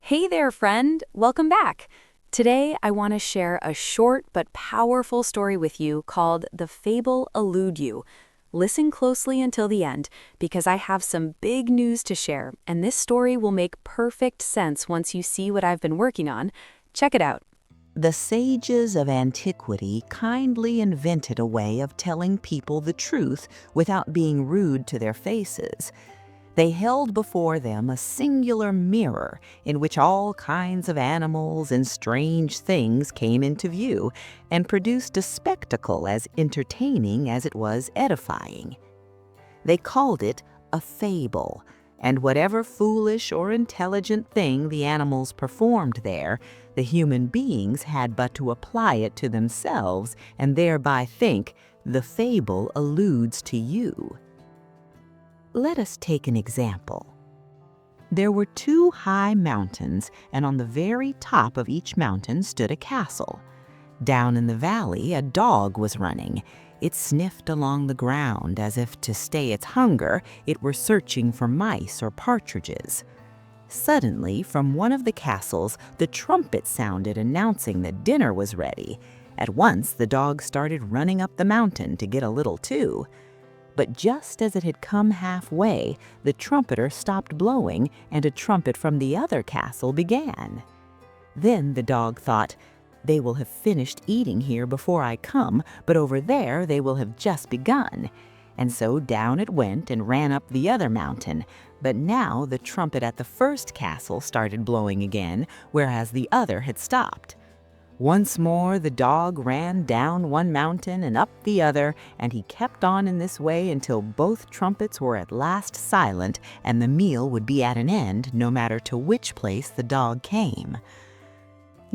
Hey there, friend. Welcome back. Today, I want to share a short but powerful story with you called The Fable Alludes. Listen closely until the end because I have some big news to share, and this story will make perfect sense once you see what I've been working on. Check it out. The sages of antiquity kindly invented a way of telling people the truth without being rude to their faces. They held before them a singular mirror in which all kinds of animals and strange things came into view and produced a spectacle as entertaining as it was edifying. They called it a fable, and whatever foolish or intelligent thing the animals performed there, the human beings had but to apply it to themselves and thereby think, the fable alludes to you. Let us take an example. There were two high mountains, and on the very top of each mountain stood a castle. Down in the valley, a dog was running. It sniffed along the ground as if to stay its hunger it were searching for mice or partridges. Suddenly, from one of the castles, the trumpet sounded announcing that dinner was ready. At once, the dog started running up the mountain to get a little too. But just as it had come halfway, the trumpeter stopped blowing and a trumpet from the other castle began. Then the dog thought, "They will have finished eating here before I come, but over there they will have just begun." And so down it went and ran up the other mountain. But now the trumpet at the first castle started blowing again, whereas the other had stopped. Once more the dog ran down one mountain and up the other, and he kept on in this way until both trumpets were at last silent and the meal would be at an end no matter to which place the dog came.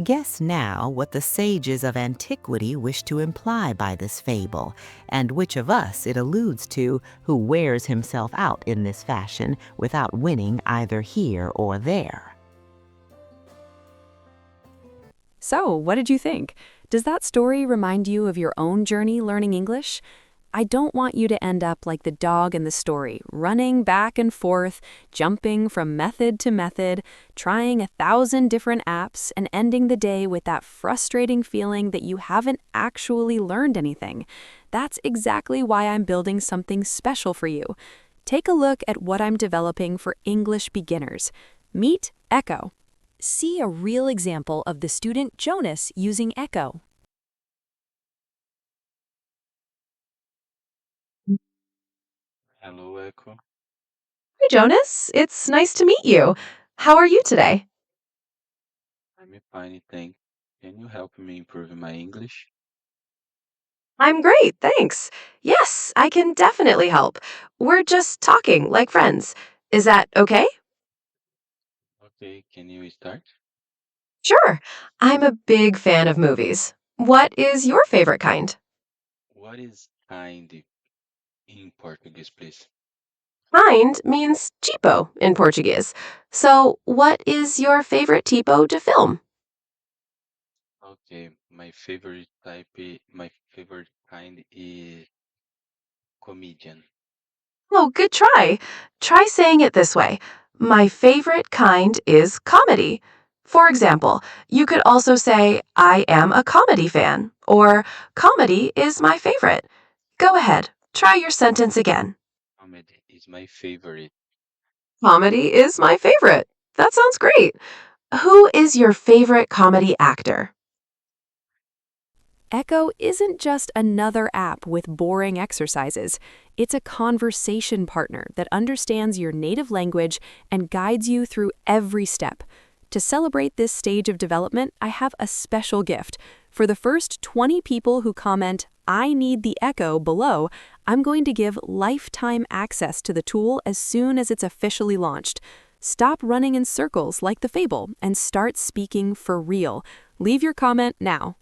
Guess now what the sages of antiquity wish to imply by this fable, and which of us it alludes to who wears himself out in this fashion without winning either here or there. So, what did you think? Does that story remind you of your own journey learning English? I don't want you to end up like the dog in the story, running back and forth, jumping from method to method, trying 1,000 different apps, and ending the day with that frustrating feeling that you haven't actually learned anything. That's exactly why I'm building something special for you. Take a look at what I'm developing for English beginners. Meet Echo. See a real example of the student Jonas using Echo. Hello, Echo. Hey, Jonas. It's nice to meet you. How are you today? I'm fine, thanks. Can you help me improve my English? I'm great, thanks. Yes, I can definitely help. We're just talking like friends. Is that okay? Okay, can you start? Sure. I'm a big fan of movies. What is your favorite kind? What is kind in Portuguese, please? Kind means tipo in Portuguese. So, what is your favorite tipo to film? Okay, my favorite kind is comedian. Oh, good try. Try saying it this way. My favorite kind is comedy. For example, you could also say, I am a comedy fan, or comedy is my favorite. Go ahead, try your sentence again. Comedy is my favorite. Comedy is my favorite. That sounds great. Who is your favorite comedy actor? Echo isn't just another app with boring exercises. It's a conversation partner that understands your native language and guides you through every step. To celebrate this stage of development, I have a special gift. For the first 20 people who comment, "I need the Echo" below, I'm going to give lifetime access to the tool as soon as it's officially launched. Stop running in circles like the Fable and start speaking for real. Leave your comment now.